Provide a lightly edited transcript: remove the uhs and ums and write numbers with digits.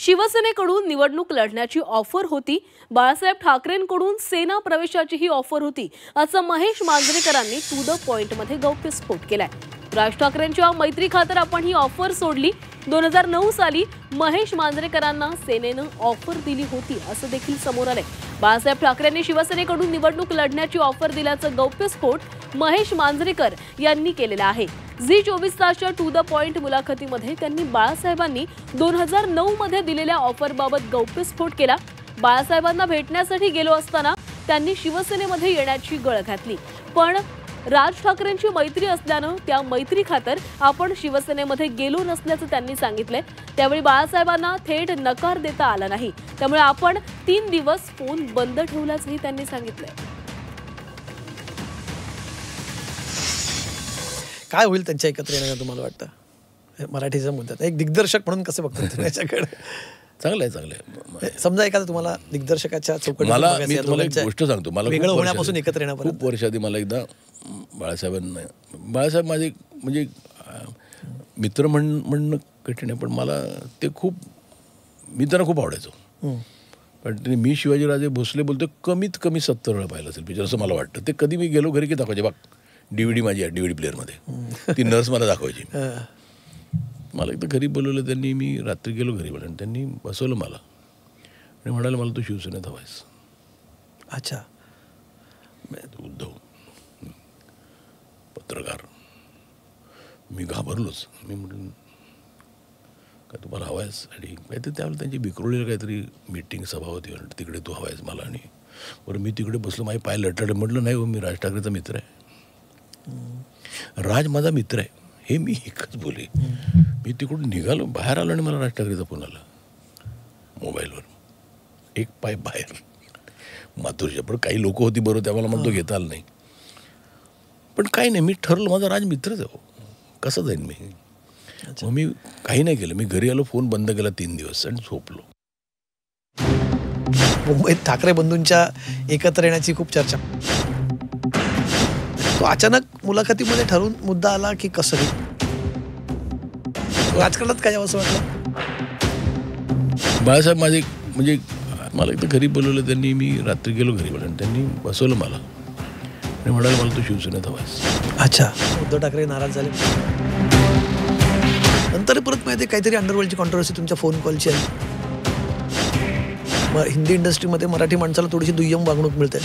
शिवसेनेकडून निवडणूक लढण्याची ऑफर होती. बाळासाहेब ठाकरेंकडून सेना प्रवेशाची ही ऑफर होती, असं महेश मांजरेकरांनी टू द पॉइंट मध्ये गौप्यस्फोट केलाय. राज ठाकरेंच्या मैत्री खातर आपण ही ऑफर सोडली. 2009 साली महेश मांजरेकरांना सेनेनं ऑफर दिली होती असं देखील समोर आलंय. बाळासाहेब ठाकरेंनी शिवसेनेकडून निवडणूक लढण्याची ऑफर दिल्याचं गौप्यस्फोट महेश मांजरेकर यांनी केलेला आहे. झी 24 तासच्या टू द पॉइंट मुलाखतीमध्ये त्यांनी बाळासाहेबांनी 2009 मध्ये दिलेल्या ऑफरबाबत गौप्यस्फोट केला. बाळासाहेबांना भेटण्यासाठी गेलो असताना त्यांनी शिवसेनेमध्ये येण्याची गळ घातली, पण राज ठाकरेंची मैत्री असल्यानं त्या मैत्री खातर आपण शिवसेनेमध्ये गेलो नसल्याचं त्यांनी सांगितलंय. त्यावेळी बाळासाहेबांना थेट नकार देता आला नाही, त्यामुळे आपण 3 दिवस फोन बंद ठेवल्याचंही त्यांनी सांगितलंय. काय होईल त्यांच्या एकत्र येण्याचं तुम्हाला वाटतं? मराठीचा मुद्दा एक दिग्दर्शक म्हणून कसं बघतो त्याच्याकडे? चांगलं आहे. समजा एखादा तुम्हाला दिग्दर्शकाच्या चौकटीत मी तुम्हाला एक गोष्ट सांगतो. मला वेगळं होण्यापासून एकत्र येण्यापर्यंत खूप वर्ष आधी मला एकदा बाळासाहेब माझे म्हणजे मित्र म्हणणं कठीण आहे, पण मला ते मी त्यांना खूप आवडायचो. पण मी शिवाजीराजे भोसले बोलतो कमीत कमी 70 वेळा पाहिलं असेल पिक्चर असं मला वाटतं. ते कधी मी गेलो घरी की दाखवायचे, बघ DVD माझी आहे DVD प्लेअरमध्ये, ती नर्स मला दाखवायची. मला एकदा घरी बोलवलं त्यांनी. मी रात्री गेलो घरी आणि त्यांनी बसवलं मला आणि म्हणाले मला तू शिवसेनेत हवायस. अच्छा. उद्धव पत्रकार. मी घाबरलोच. मी म्हटलं काय तुम्हाला हवायस? आणि काहीतरी त्यावेळेला त्यांची बिकरोळीला काहीतरी मीटिंग सभा होती आणि तिकडे तू हवायस मला. आणि बरं मी तिकडे बसलो, माझे पाय लटले. म्हटलं नाही हो, मी राज ठाकरेचा मित्र आहे. राज माझा मित्र आहे हे मी एकच बोले. मी तिकडून निघालो, बाहेर आलो आणि मला राज ठाकरेचा फोन आला मोबाईलवर. एक पाय बाहेर माथुरच्या. पण काही लोक होती बरोबर, त्या मला म्हणतो घेता आलं नाही. पण काही नाही, मी ठरलं माझा राज मित्रच आहे. कसं जाईन मी? मग मी काही नाही केलं. मी घरी आलो, फोन बंद केला 3 दिवस आणि झोपलो. मुंबईत ठाकरे बंधूंच्या एकत्र येण्याची खूप चर्चा. तो अचानक मुलाखतीमध्ये ठरवून मुद्दा आला की कसं? राजकारणात काय असं वाटलं? बाळासाहेब माझे म्हणजे मला एकदा घरी बोलवलं त्यांनी. मी रात्री गेलो घरी आणि त्यांनी बसवलं मला आणि म्हणाले मला तू शिवसेनेत हवायस. अच्छा. उद्धव ठाकरे नाराज झाले. नंतर परत माहिती काहीतरी अंडरवर्ल्डची कॉन्ट्रोवर्सी तुमच्या फोन कॉलची आहे. मग हिंदी इंडस्ट्रीमध्ये मराठी माणसाला थोडीशी दुय्यम वागणूक मिळते.